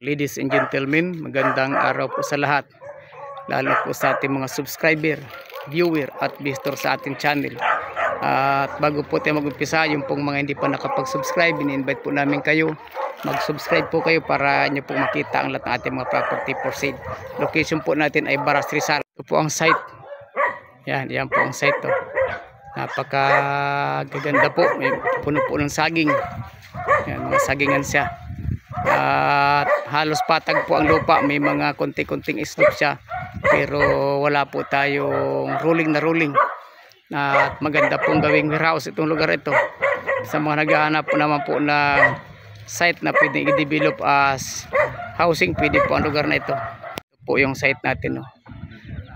Ladies and gentlemen, magandang araw po sa lahat. Lalo po sa ating mga subscriber, viewer at visitor sa ating channel. At bago po tayo mag-umpisa, yung pong mga hindi pa nakapag-subscribe, ini-invite po namin kayo. Mag-subscribe po kayo para nyo po makita ang lahat ng ating mga property for sale. Location po natin ay Baras Rizal. Ito po ang site. Yan po ang site to. Napakaganda po. May puno po ng saging. Yan, mga sagingan siya. At halos patag po ang lupa, may mga konti-konting slope siya, pero wala po tayong rolling na rolling. At maganda pong gawing warehouse itong lugar ito. Sa mga naghahanap po naman po na site na pwedeng i-develop as housing, pwede po ang lugar na ito. Ito po yung site natin, no?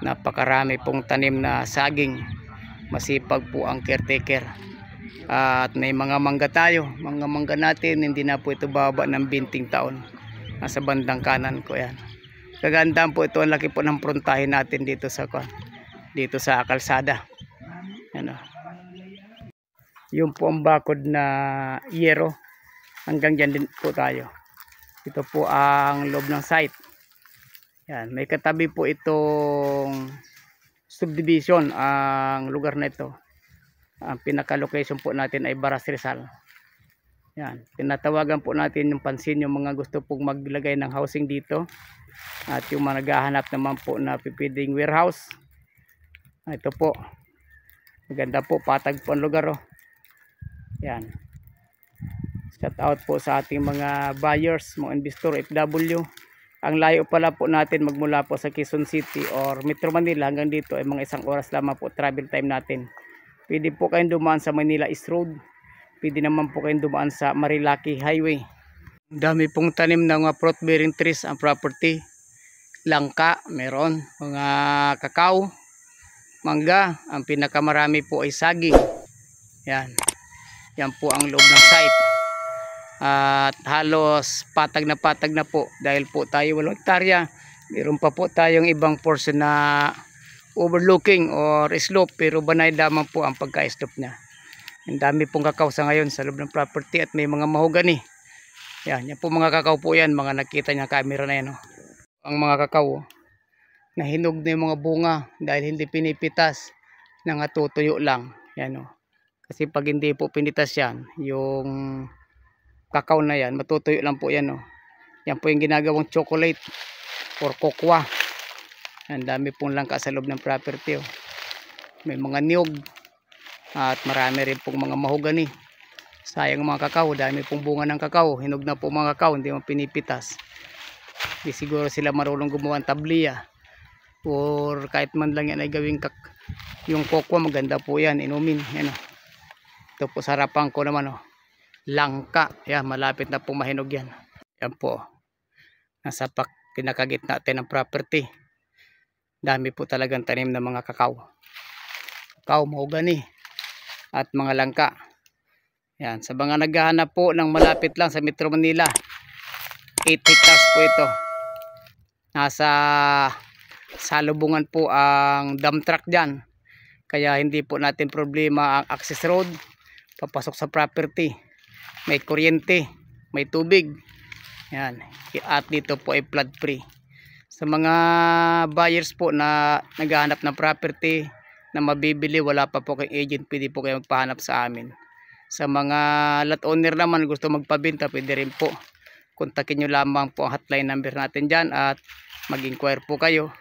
Napakarami pong tanim na saging. Masipag po ang caretaker. At may mga mangga tayo. Mga mangga natin, hindi na po ito baba ng 20 taon. Nasa bandang kanan ko yan. Kagandaan po ito. Ang laki po ng prontahin natin dito sa kalsada. Yan o. Yung po ang bakod na yero. Hanggang dyan din po tayo. Ito po ang loob ng site. Yan. May katabi po itong subdivision ang lugar na ito. Ang pinaka-location po natin ay Baras Rizal. Yan. Tinatawagan po natin yung pansin yung mga gusto pong maglagay ng housing dito. At yung mga naghahanap naman po na pipiding warehouse. Ito po. Maganda po. Patag po ang lugar. Oh. Yan. Shout out po sa ating mga buyers, mga investor, FW. Ang layo pala po natin magmula po sa Quezon City or Metro Manila hanggang dito ay mga 1 oras lamang po travel time natin. Pwede po kayong dumaan sa Manila East Road. Pwede naman po kayong dumaan sa Marilaki Highway. Dami pong tanim ng mga fruit bearing trees ang property. Langka, meron. Mga kakao, mangga. Ang pinakamarami po ay saging. Yan. Yan po ang loob ng site. At halos patag na po. Dahil po tayo 8 hektarya. Meron pa po tayong ibang portion na overlooking or slope, pero banay lamang po ang pagka-slope niya. Ang dami pong kakao sa ngayon sa loob ng property at may mga mahogany. Yan po mga kakao po yan, mga nakita niya camera na yan. Oh. Ang mga kakao na hinog na yung mga bunga dahil hindi pinipitas, nangatutuyo lang. Yan, oh. Kasi pag hindi po pinitas yan, yung kakao na yan, matutuyo lang po yan. Oh. Yan po yung ginagawang chocolate or cocoa. Ang dami pong langka sa loob ng property. Oh. May mga niyog at marami rin pong mga mahogany. Sayang mga kakao, dami pong bunga ng kakao. Hinog na po mga kakao, hindi mo pinipitas. Di siguro sila marunong gumawa ng tabliya or kahit man lang yan ay gawing yung cocoa, maganda po yan, inumin. Yan, oh. Ito po sa harapan ko naman, oh. Langka, yan, malapit na pong mahinog yan. Yan po, nasa pinakagitna natin ng property. Dami po talagang tanim ng mga kakao. Kakao, mahogany at mga langka. Yan, sa mga naghahanap po ng malapit lang sa Metro Manila, 8 hectares po ito. Nasa salubungan po ang dump truck dyan. Kaya hindi po natin problema ang access road. Papasok sa property. May kuryente, may tubig. Yan. At dito po ay flood free. Sa mga buyers po na naghahanap ng property na mabibili, wala pa po kayong agent, pwede po kayo magpahanap sa amin. Sa mga lot owner naman gusto magpabenta, pwede rin po. Kontakin nyo lamang po ang hotline number natin dyan at mag-inquire po kayo.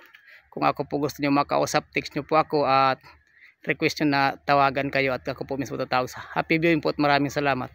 Kung ako po gusto nyo makausap, text nyo po ako at request nyo na tawagan kayo at ako po mismo tatawag. Happy viewing po at maraming salamat.